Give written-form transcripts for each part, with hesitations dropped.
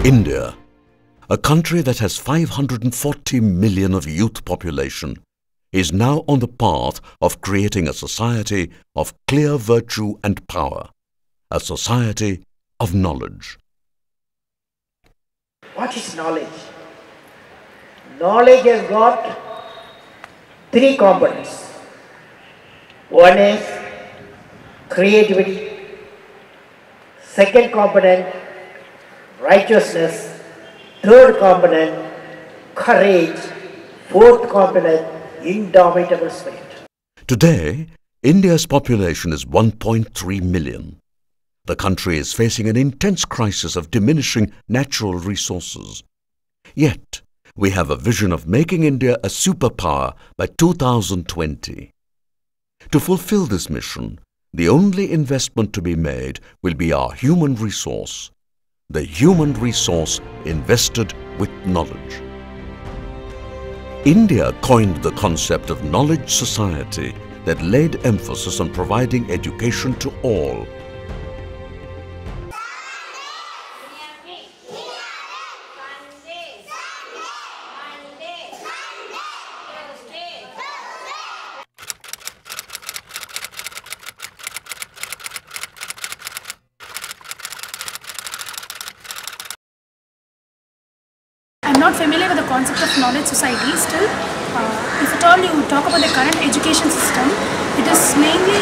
India, a country that has 540 million of youth population, is now on the path of creating a society of clear virtue and power, a society of knowledge. What is knowledge? Knowledge has got three components. One is creativity. Second component, righteousness. Third component, courage. Fourth component, indomitable spirit. Today, India's population is 1.3 million. The country is facing an intense crisis of diminishing natural resources. Yet, we have a vision of making India a superpower by 2020. To fulfill this mission, the only investment to be made will be our human resource, the human resource invested with knowledge. India coined the concept of knowledge society that laid emphasis on providing education to all. I'm not familiar with the concept of knowledge society. Still, if at all you talk about the current education system, it is mainly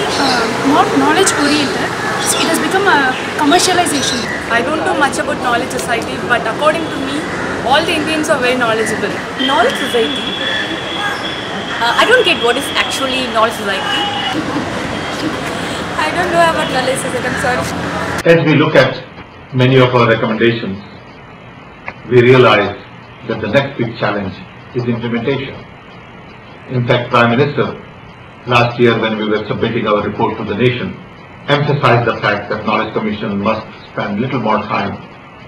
not knowledge oriented. It has become a commercialization. I don't know much about knowledge society, but according to me, all the Indians are very knowledgeable. Knowledge society? I don't get what is actually knowledge society. I don't know about knowledge society, I'm sorry. As we look at many of our recommendations, we realize that the next big challenge is implementation. In fact, Prime Minister, last year when we were submitting our report to the nation, emphasized the fact that Knowledge Commission must spend little more time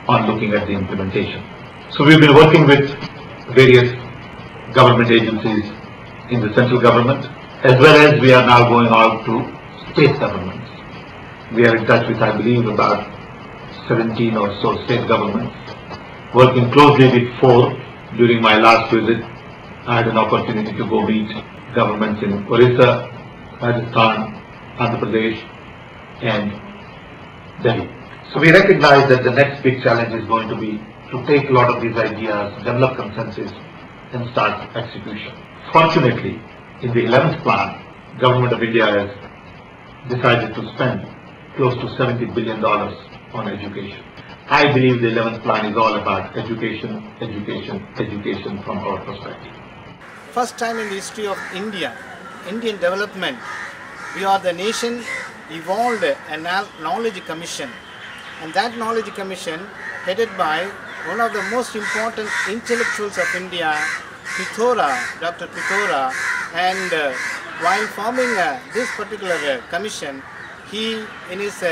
on looking at the implementation. So we've been working with various government agencies in the central government, as well as we are now going out to state governments. We are in touch with, I believe, about 17 or so state governments, working closely with 4. During my last visit, I had an opportunity to go meet governments in Orissa, Rajasthan, Andhra Pradesh, and Delhi. So we recognize that the next big challenge is going to be to take a lot of these ideas, develop consensus, and start execution. Fortunately, in the 11th plan, Government of India has decided to spend close to $70 billion on education. I believe the 11th plan is all about education, education, education from our perspective. First time in the history of Indian development, we are the nation evolved a knowledge commission, and that knowledge commission headed by one of the most important intellectuals of India, Pithora, Dr. Pithora, and while forming this particular commission, he in his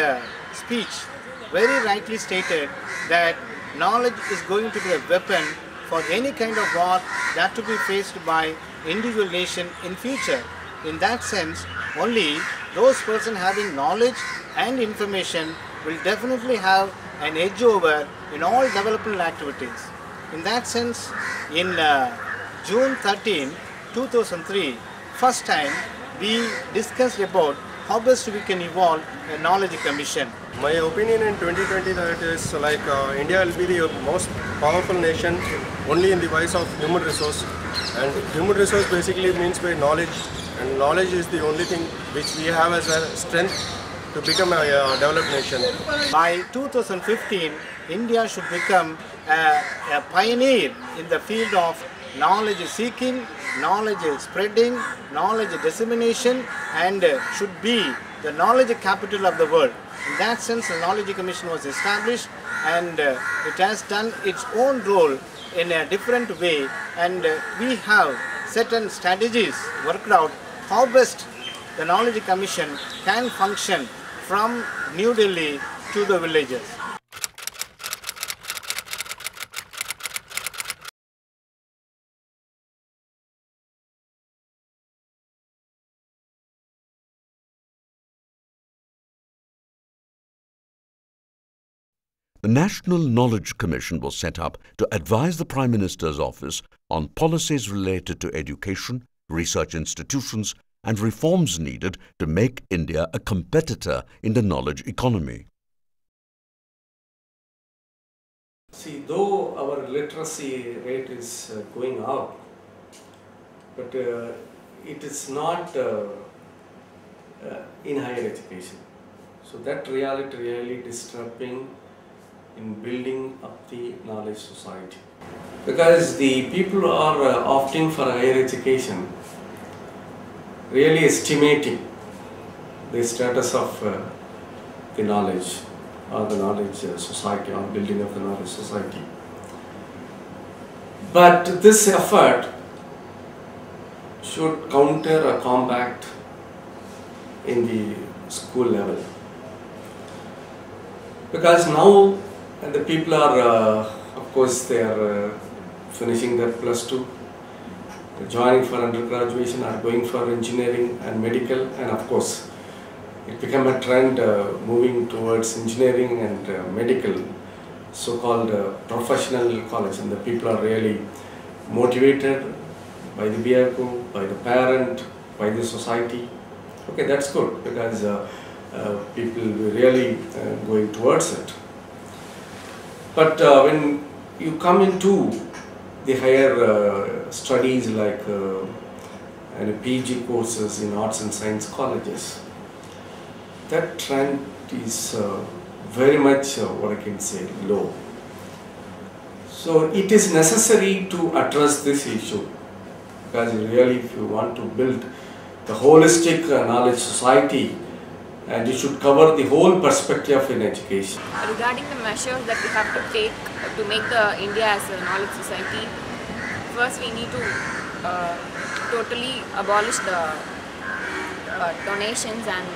speech very rightly stated that knowledge is going to be a weapon for any kind of war that to be faced by individual nation in future. In that sense, only those persons having knowledge and information will definitely have an edge over in all developmental activities. In that sense, in June 13, 2003, first time we discussed about how best we can evolve a knowledge commission. My opinion in 2020 that is like India will be the most powerful nation only in the wise of human resource, and human resource basically means by knowledge, and knowledge is the only thing which we have as a strength to become a developed nation. By 2015, India should become a pioneer in the field of knowledge seeking, knowledge spreading, knowledge dissemination, and should be the knowledge capital of the world. In that sense, the Knowledge Commission was established, and it has done its own role in a different way, and we have certain strategies worked out how best the Knowledge Commission can function from New Delhi to the villages. the National Knowledge Commission was set up to advise the Prime Minister's office on policies related to education, research institutions, and reforms needed to make India a competitor in the knowledge economy. See, though our literacy rate is going up, but it is not in higher education. So that reality really disturbing in building up the knowledge society. Because the people are opting for higher education, really estimating the status of the knowledge or the knowledge society or building of the knowledge society. But this effort should counter or combat in the school level. Because now the people are, of course, they are finishing their +2, joining for undergraduation or going for engineering and medical, and of course it became a trend moving towards engineering and medical, so-called professional college, and the people are really motivated by the BRCO, by the parent, by the society. Okay, that's good because people really going towards it. But when you come into the higher studies like PG courses in arts and science colleges, that trend is very much what I can say low. So it is necessary to address this issue because really if you want to build the holistic knowledge society, and you should cover the whole perspective in education. Regarding the measures that we have to take to make India as a knowledge society, first we need to totally abolish the donations and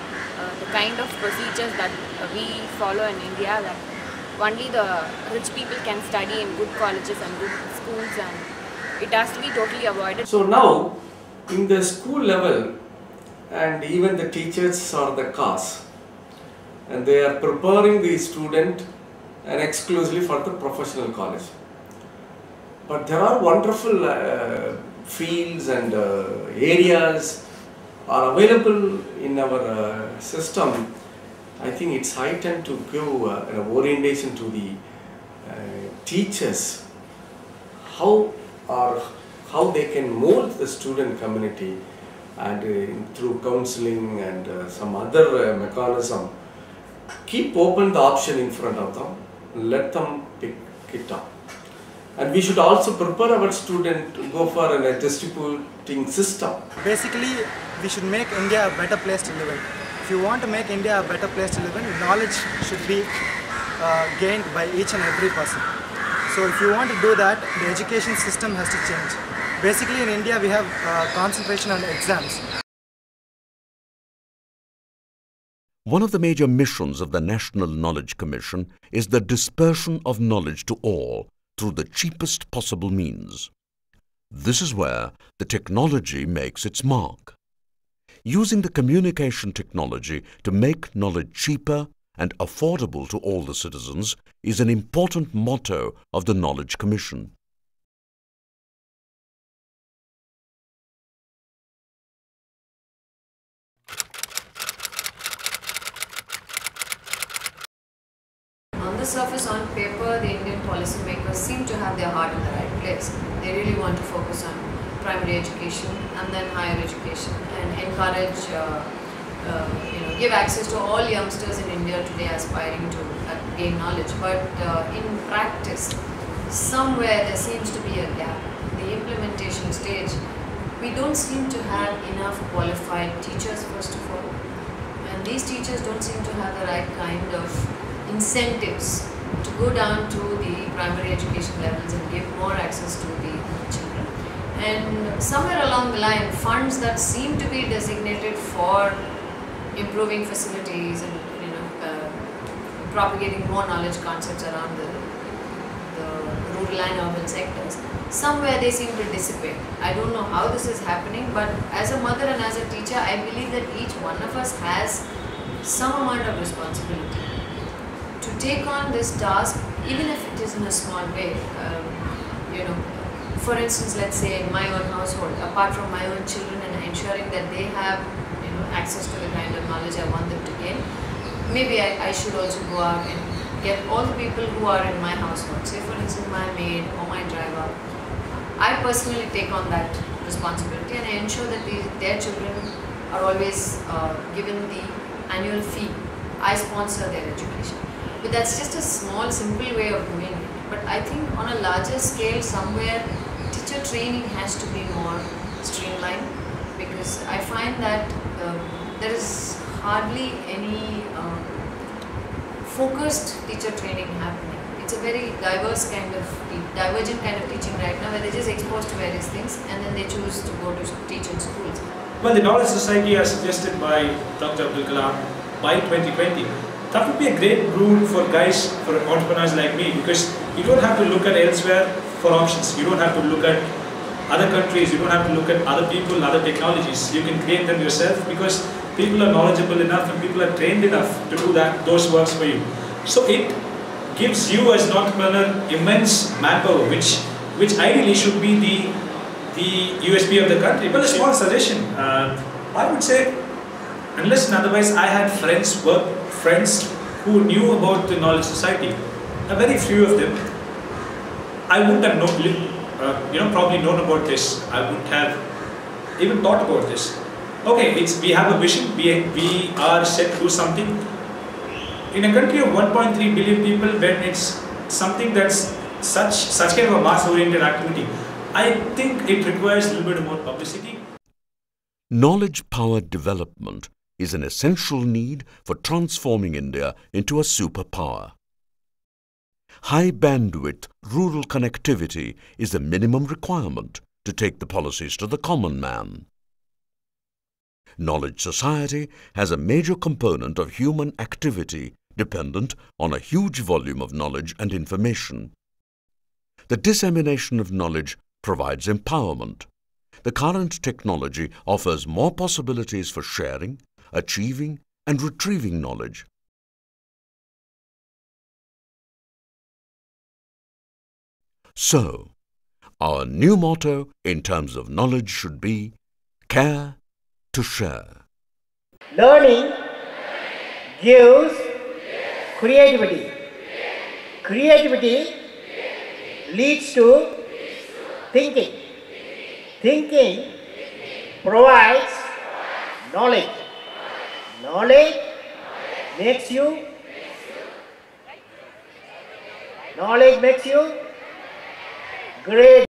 the kind of procedures that we follow in India, that only the rich people can study in good colleges and good schools, and it has to be totally avoided. So now in the school level, and even the teachers are the cause, and they are preparing the student and exclusively for the professional college. But there are wonderful fields and areas are available in our system. I think it's high time to give an orientation to the teachers how they can mold the student community, and through counseling and some other mechanism, keep open the option in front of them, let them pick it up. And we should also prepare our student to go for a distributing system. Basically, we should make India a better place to live in. If you want to make India a better place to live in, knowledge should be gained by each and every person. So if you want to do that, the education system has to change. Basically in India we have concentration on exams. One of the major missions of the National Knowledge Commission is the dispersion of knowledge to all through the cheapest possible means. This is where the technology makes its mark. Using the communication technology to make knowledge cheaper and affordable to all the citizens is an important motto of the Knowledge Commission. On the surface, on paper, the Indian policymakers seem to have their heart in the right place. They really want to focus on primary education and then higher education and encourage, give access to all youngsters in India today aspiring to gain knowledge. But in practice, somewhere there seems to be a gap. The implementation stage, we don't seem to have enough qualified teachers first of all. And these teachers don't seem to have the right kind of incentives to go down to the primary education levels and give more access to the children. And somewhere along the line, funds that seem to be designated for improving facilities and propagating more knowledge concepts around the rural and urban sectors, somewhere they seem to dissipate. I don't know how this is happening, but as a mother and as a teacher, I believe that each one of us has some amount of responsibility to take on this task, even if it is in a small way. You know, for instance, let's say in my own household, apart from my own children and ensuring that they have, you know, access to the kind of knowledge I want them to gain, maybe I should also go out and get all the people who are in my household, say for instance my maid or my driver. I personally take on that responsibility and I ensure that their children are always given the annual fee. I sponsor their education. But that's just a small, simple way of doing it. But I think on a larger scale, somewhere teacher training has to be more streamlined, because I find that there is hardly any focused teacher training happening. It's a very divergent kind of teaching right now, where they're just exposed to various things and then they choose to go to teach in schools. Well, the Knowledge Society, as suggested by Dr. Abdul Kalam, by 2020, that would be a great route for guys, for entrepreneurs like me, because you don't have to look at elsewhere for options. You don't have to look at other countries, you don't have to look at other people, other technologies. You can create them yourself, because people are knowledgeable enough and people are trained enough to do those works for you. So it gives you as an entrepreneur immense manpower, which ideally should be the USP of the country. But a small suggestion, I would say, unless and otherwise I had friends who knew about the Knowledge Society, a very few of them, I wouldn't have probably known about this. I wouldn't have even thought about this. Okay, we have a vision, we are set to do something. In a country of 1.3 billion people, when it's something that's such kind of a mass-oriented activity, I think it requires a little bit more publicity. Knowledge-powered development is an essential need for transforming India into a superpower. High-bandwidth rural connectivity is the minimum requirement to take the policies to the common man. Knowledge society has a major component of human activity dependent on a huge volume of knowledge and information. The dissemination of knowledge provides empowerment. The current technology offers more possibilities for sharing, achieving, and retrieving knowledge. So, our new motto in terms of knowledge should be care to share. Learning gives creativity. Creativity leads to thinking. Thinking provides knowledge. Knowledge makes you great.